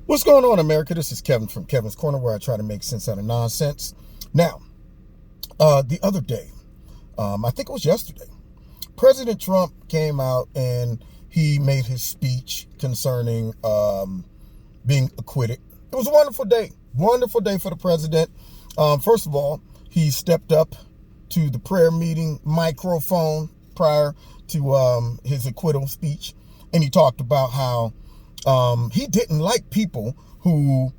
What's going on, America? This is Kevin from Kevin's Corner, where I try to make sense out of nonsense. Now, the other day, I think it was yesterday, President Trump came out and he made his speech concerning being acquitted. It was a wonderful day for the president. First of all, he stepped up to the prayer meeting microphone prior to his acquittal speech, and he talked about how he didn't like people who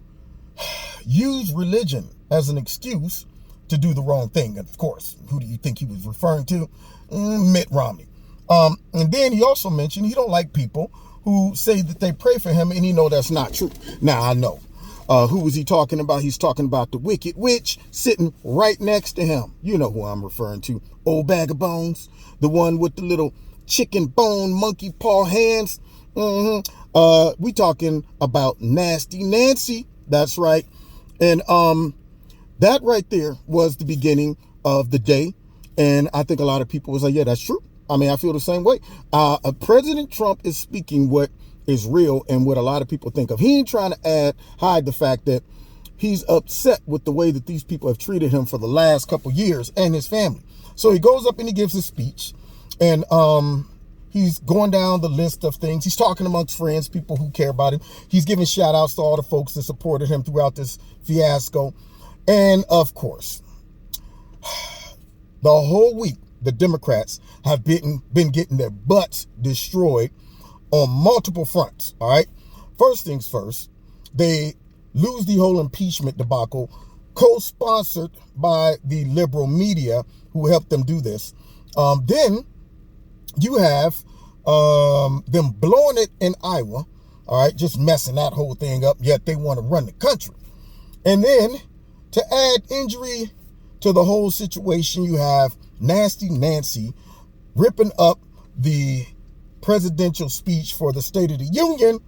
use religion as an excuse to do the wrong thing. And of course, who do you think he was referring to? Mitt Romney. And then he also mentioned he don't like people who say that they pray for him, and he know that's not true. Now, I know. Who was he talking about? He's talking about the wicked witch sitting right next to him. You know who I'm referring to. Old bag of bones. The one with the little chicken bone monkey paw hands. We talking about Nasty Nancy. That's right. And that right there was the beginning of the day. And I think a lot of people was like, yeah, that's true. I mean, I feel the same way. President Trump is speaking what is real and what a lot of people think of. He ain't trying to hide the fact that he's upset with the way that these people have treated him for the last couple years and his family. So he goes up and he gives his speech, and he's going down the list of things. He's talking amongst friends, people who care about him. He's giving shout outs to all the folks that supported him throughout this fiasco. And of course, the whole week, the Democrats have been getting their butts destroyed on multiple fronts. All right. First things first, they lose the whole impeachment debacle, co-sponsored by the liberal media who helped them do this. Then you have them blowing it in Iowa. All right. Just messing that whole thing up. Yet they want to run the country. And then to add injury to the whole situation, you have Nasty Nancy ripping up the presidential speech for the State of the Union,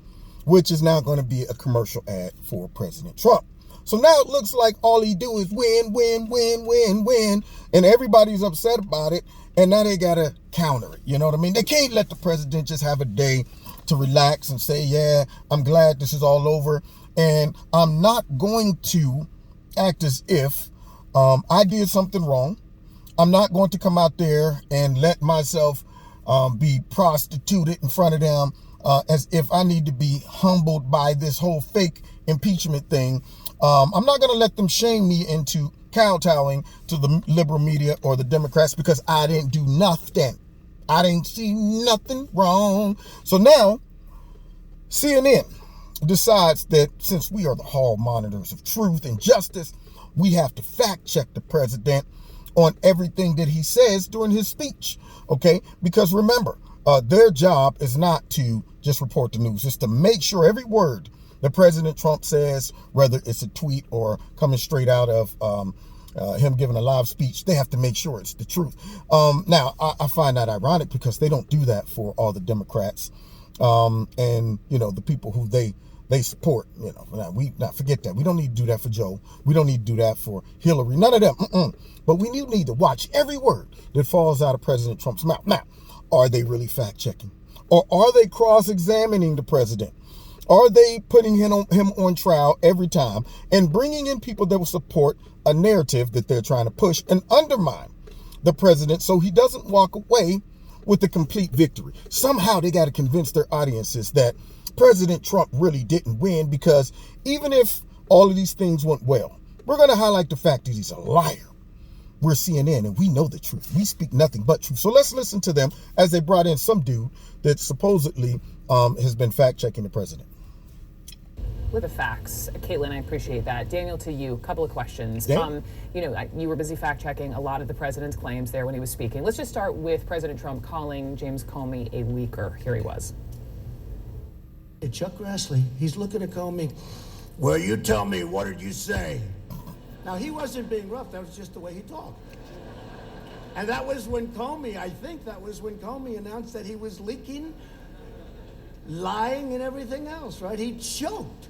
which is now going to be a commercial ad for President Trump. So now it looks like all he do is win, win, win, win, win, and everybody's upset about it, and now they got to counter it. You know what I mean? They can't let the president just have a day to relax and say, yeah, I'm glad this is all over, and I'm not going to act as if I did something wrong. I'm not going to come out there and let myself be prostituted in front of them as if I need to be humbled by this whole fake impeachment thing. I'm not going to let them shame me into kowtowing to the liberal media or the Democrats because I didn't do nothing. I didn't see nothing wrong. So now CNN decides that since we are the hall monitors of truth and justice, we have to fact check the president on everything that he says during his speech, okay? Because remember, their job is not to just report the news, it's to make sure every word that President Trump says, whether it's a tweet or coming straight out of him giving a live speech, they have to make sure it's the truth. Now, I find that ironic because they don't do that for all the Democrats and, you know, the people who they support. You know, we not forget that. We don't need to do that for Joe. We don't need to do that for Hillary. None of them. But we need to watch every word that falls out of President Trump's mouth. Now, are they really fact-checking? Or are they cross-examining the president? Are they putting him on trial every time and bringing in people that will support a narrative that they're trying to push and undermine the president so he doesn't walk away with a complete victory? Somehow they got to convince their audiences that President Trump really didn't win, because even if all of these things went well, we're going to highlight the fact that he's a liar. We're CNN and we know the truth. We speak nothing but truth. So let's listen to them as they brought in some dude that supposedly has been fact-checking the president. With the facts, Caitlin, I appreciate that. Daniel, to you, a couple of questions. Yeah. You know, you were busy fact-checking a lot of the president's claims there when he was speaking. Let's just start with President Trump calling James Comey a leaker. Here he was. Hey, Chuck Grassley, he's looking at Comey. Well, you tell me, what did you say? Now, he wasn't being rough. That was just the way he talked. And that was when Comey, I think that was when Comey announced that he was leaking, lying, and everything else, right? He choked.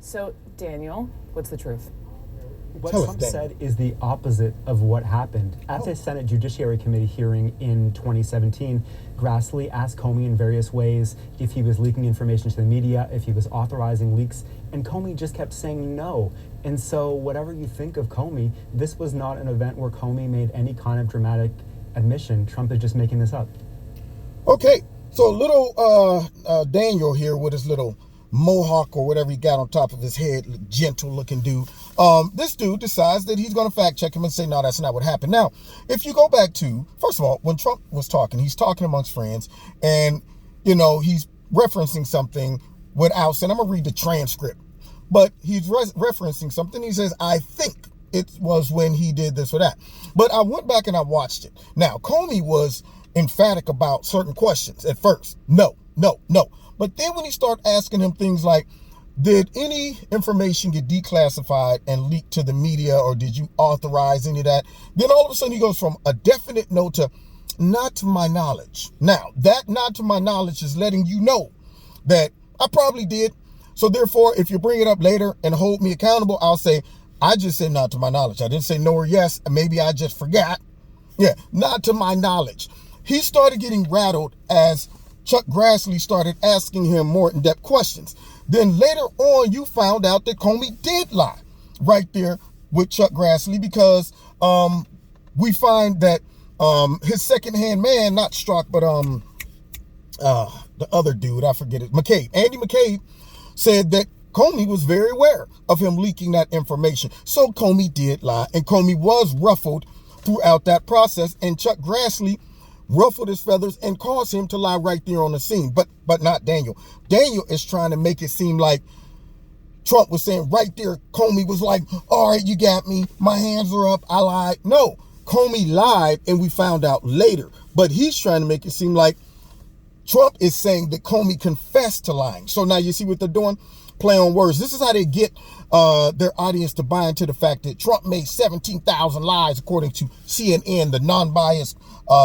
So, Daniel, what's the truth? What Trump said is the opposite of what happened. At the Senate Judiciary Committee hearing in 2017, Grassley asked Comey in various ways if he was leaking information to the media, if he was authorizing leaks, and Comey just kept saying no. And so whatever you think of Comey, this was not an event where Comey made any kind of dramatic admission. Trump is just making this up. Okay, so little Daniel here with his little mohawk or whatever he got on top of his head, gentle looking dude. This dude decides that he's going to fact check him and say, no, that's not what happened. Now, if you go back to, first of all, when Trump was talking, he's talking amongst friends and, you know, he's referencing something without saying, I'm going to read the transcript, but he's referencing something. He says, I think it was when he did this or that. But I went back and I watched it. Now, Comey was emphatic about certain questions at first. No. But then when he started asking him things like, did any information get declassified and leaked to the media, or did you authorize any of that? Then all of a sudden he goes from a definite no to not to my knowledge. Now, that not to my knowledge is letting you know that I probably did. So therefore, if you bring it up later and hold me accountable, I'll say, I just said not to my knowledge. I didn't say no or yes. Maybe I just forgot. Yeah, not to my knowledge. He started getting rattled as Chuck Grassley started asking him more in-depth questions. Then later on, you found out that Comey did lie right there with Chuck Grassley, because we find that his second-hand man, not Strzok, but the other dude, I forget it, McCabe, Andy McCabe, said that Comey was very aware of him leaking that information. So Comey did lie, and Comey was ruffled throughout that process, and Chuck Grassley ruffled his feathers and caused him to lie right there on the scene, but not Daniel. Daniel is trying to make it seem like Trump was saying right there, Comey was like, all right, you got me, my hands are up, I lied. No, Comey lied, and we found out later, but he's trying to make it seem like Trump is saying that Comey confessed to lying. So now you see what they're doing? Play on words. This is how they get their audience to buy into the fact that Trump made 17,000 lies, according to CNN, the non-biased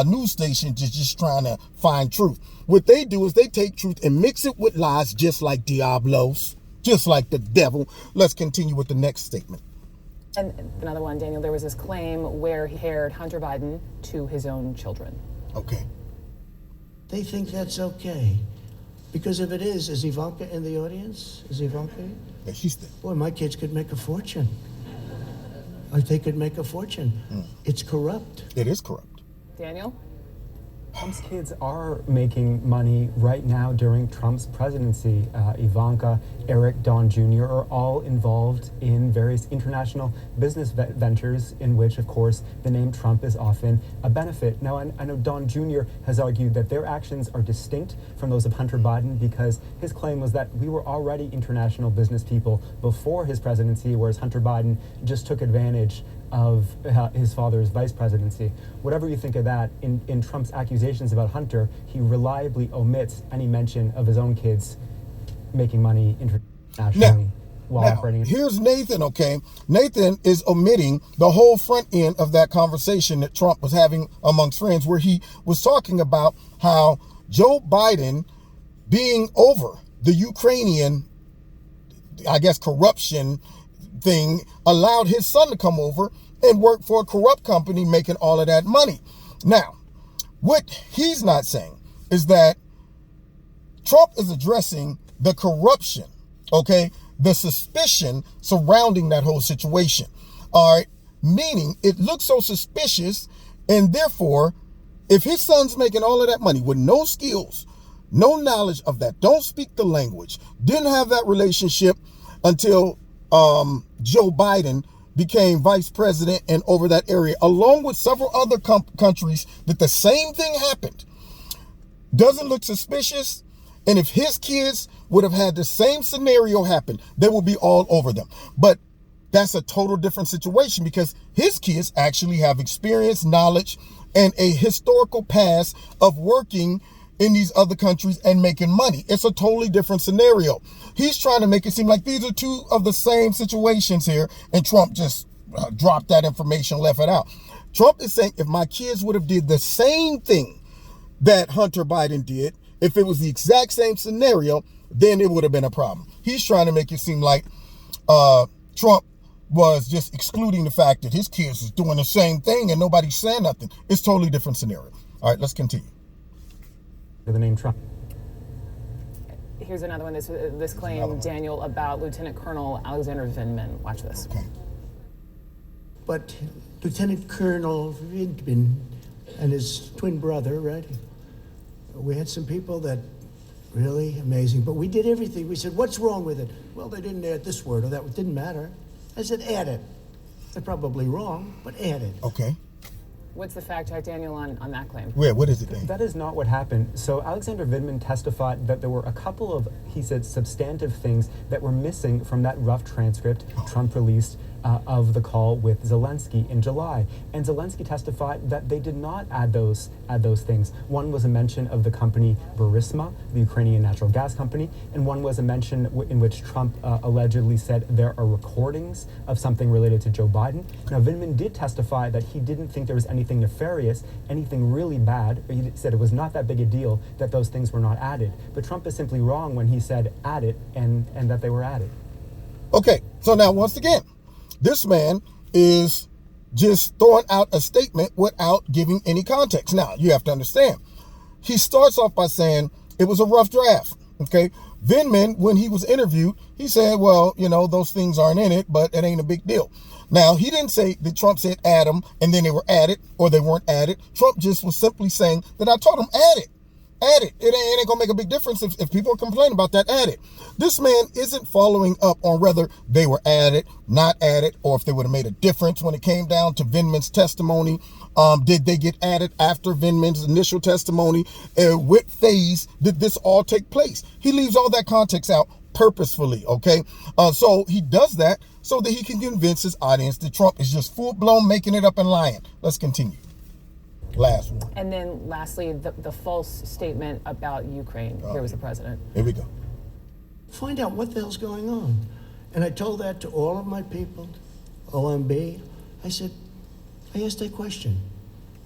news station, just trying to find truth. What they do is they take truth and mix it with lies, just like Diablos, just like the devil. Let's continue with the next statement. And another one, Daniel, there was this claim where he compared Hunter Biden to his own children. Okay. They think that's okay. Because if it is Ivanka in the audience? Is Ivanka? Yeah, she's there. Boy, my kids could make a fortune. They could make a fortune. It's corrupt. It is corrupt. Daniel? Trump's kids are making money right now during Trump's presidency. Ivanka, Eric, Don Jr. are all involved in various international business ventures in which, of course, the name Trump is often a benefit. Now, I know Don Jr. has argued that their actions are distinct from those of Hunter Biden, because his claim was that we were already international business people before his presidency, whereas Hunter Biden just took advantage of his father's vice presidency. Whatever you think of that, in Trump's accusations about Hunter, he reliably omits any mention of his own kids making money internationally while operating. Here's Nathan, okay? Nathan is omitting the whole front end of that conversation that Trump was having amongst friends, where he was talking about how Joe Biden being over the Ukrainian, I guess, corruption thing allowed his son to come over and work for a corrupt company making all of that money. Now, what he's not saying is that Trump is addressing the corruption, okay, the suspicion surrounding that whole situation. All right, meaning it looks so suspicious, and therefore, if his son's making all of that money with no skills, no knowledge of that, don't speak the language, didn't have that relationship until Joe Biden became vice president and over that area, along with several other countries, that the same thing happened, doesn't look suspicious. And if his kids would have had the same scenario happen, they will be all over them. But that's a total different situation, because his kids actually have experience, knowledge, and a historical past of working in these other countries and making money. It's a totally different scenario. He's trying to make it seem like these are two of the same situations here, and Trump just dropped that information, left it out. Trump is saying, if my kids would have did the same thing that Hunter Biden did, if it was the exact same scenario, then it would have been a problem. He's trying to make it seem like Trump was just excluding the fact that his kids is doing the same thing and nobody's saying nothing. It's totally different scenario. All right, let's continue. For the name Trump. Here's another one. This claim, Daniel, about Lieutenant Colonel Alexander Vindman. Watch this. Okay. But Lieutenant Colonel Vindman and his twin brother, right? We had some people that really amazing, but we did everything. We said, what's wrong with it? Well, they didn't add this word or that. It didn't matter. I said, add it. They're probably wrong, but add it. Okay. What's the fact check, Daniel, on that claim? Where? What is it then? That is not what happened. So Alexander Vindman testified that there were a couple of, he said, substantive things that were missing from that rough transcript Trump released of the call with Zelensky in July. And Zelensky testified that they did not add those things. One was a mention of the company Burisma, the Ukrainian natural gas company, and one was a mention in which Trump allegedly said there are recordings of something related to Joe Biden. Now, Vindman did testify that he didn't think there was anything nefarious, anything really bad. He said it was not that big a deal that those things were not added. But Trump is simply wrong when he said add it and that they were added. Okay, so now once again, this man is just throwing out a statement without giving any context. Now, you have to understand, he starts off by saying it was a rough draft, okay? Vindman, when he was interviewed, he said, well, you know, those things aren't in it, but it ain't a big deal. Now, he didn't say that Trump said add them and then they were added or they weren't added. Trump just was simply saying that I told him add it. Add it. It ain't gonna make a big difference if people are complaining about that. Add it. This man isn't following up on whether they were added, not added, or if they would have made a difference when it came down to Vindman's testimony. Did they get added after Vindman's initial testimony? What phase did this all take place? He leaves all that context out purposefully, okay? So he does that so that he can convince his audience that Trump is just full-blown making it up and lying. Let's continue. Last one. And then lastly, the false statement about Ukraine. Here was the president. Here we go. Find out what the hell's going on. And I told that to all of my people, OMB. I asked that question.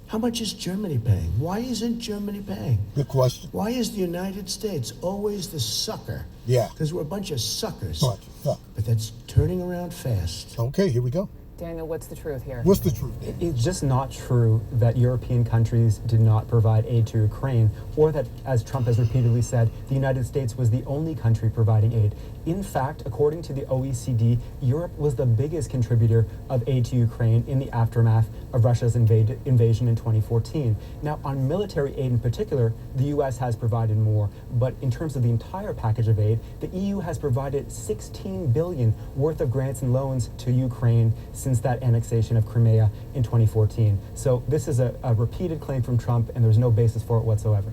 How much is Germany paying? Why isn't Germany paying? Good question. Why is the United States always the sucker? Yeah. Because we're a bunch of suckers. But that's turning around fast. okay, here we go. Daniel, what's the truth here? What's the truth? It's just not true that European countries did not provide aid to Ukraine, or that, as Trump has repeatedly said, the United States was the only country providing aid. In fact, according to the OECD, Europe was the biggest contributor of aid to Ukraine in the aftermath of Russia's invasion in 2014. Now, on military aid in particular, the U.S. has provided more, but in terms of the entire package of aid, the EU has provided $16 billion worth of grants and loans to Ukraine since that annexation of Crimea in 2014. So this is a repeated claim from Trump, and there's no basis for it whatsoever.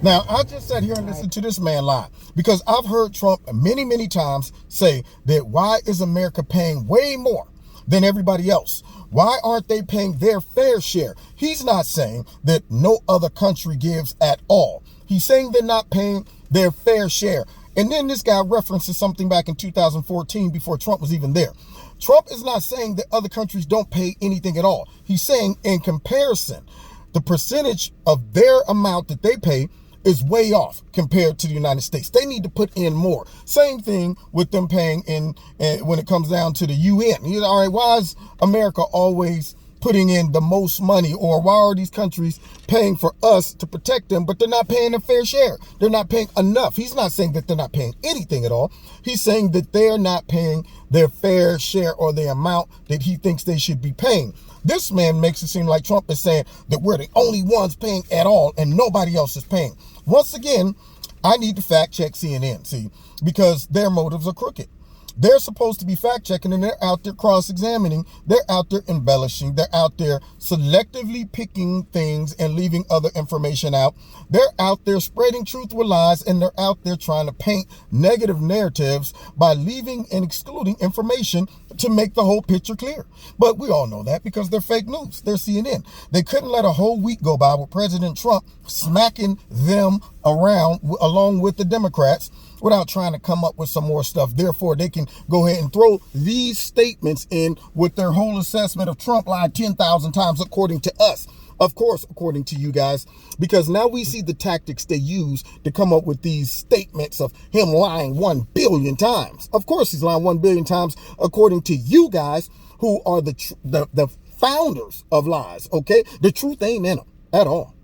Now, I just sat here and listened to this man lie because I've heard Trump many, many times say that why is America paying way more than everybody else? Why aren't they paying their fair share? He's not saying that no other country gives at all. He's saying they're not paying their fair share. And then this guy references something back in 2014 before Trump was even there. Trump is not saying that other countries don't pay anything at all. He's saying in comparison, the percentage of their amount that they pay is way off compared to the United States. They need to put in more. Same thing with them paying in when it comes down to the UN. You know, all right, why is America always putting in the most money, or why are these countries paying for us to protect them, but they're not paying a fair share? They're not paying enough. He's not saying that they're not paying anything at all. He's saying that they're not paying their fair share or the amount that he thinks they should be paying. This man makes it seem like Trump is saying that we're the only ones paying at all and nobody else is paying. Once again, I need to fact check CNN, see, because their motives are crooked. They're supposed to be fact checking and they're out there cross-examining. They're out there embellishing. They're out there selectively picking things and leaving other information out. They're out there spreading truth with lies, and they're out there trying to paint negative narratives by leaving and excluding information to make the whole picture clear. But we all know that because they're fake news. They're CNN. They couldn't let a whole week go by with President Trump smacking them around along with the Democrats without trying to come up with some more stuff. Therefore, they can go ahead and throw these statements in with their whole assessment of Trump lied 10,000 times according to us. Of course, according to you guys, because now we see the tactics they use to come up with these statements of him lying 1 billion times. Of course, he's lying 1 billion times, according to you guys, who are the founders of lies, okay? The truth ain't in them at all.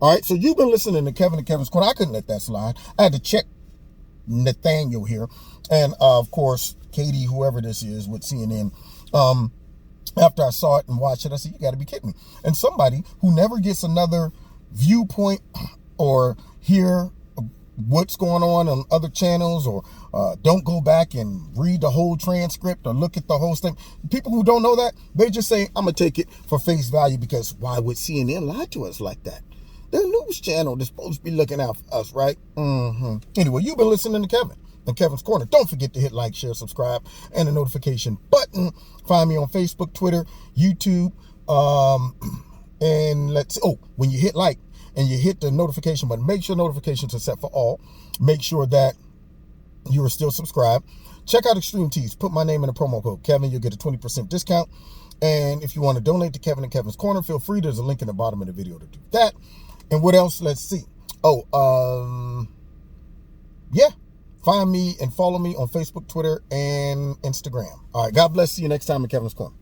All right, so you've been listening to Kevin and Kevin's Corner. I couldn't let that slide. I had to check Nathaniel here, and of course, Katie, whoever this is with CNN. After I saw it and watched it, I said, you got to be kidding me. And somebody who never gets another viewpoint or hear what's going on other channels, or don't go back and read the whole transcript or look at the whole thing. People who don't know that, they just say, I'm going to take it for face value, because why would CNN lie to us like that? They're a news channel. They're supposed to be looking out for us, right? Anyway, you've been listening to Kevin and Kevin's Corner. Don't forget to hit like, share, subscribe, and the notification button. Find me on Facebook, Twitter, YouTube, and when you hit like and you hit the notification button, make sure notifications are set for all. Make sure that you are still subscribed. Check out Extreme Tees. Put my name in the promo code Kevin. You'll get a 20% discount. And if you want to donate to Kevin and Kevin's Corner, feel free. There's a link in the bottom of the video to do that. And what else? Let's see. Yeah. Find me and follow me on Facebook, Twitter, and Instagram. All right. God bless. See you next time in Kevin's Corner.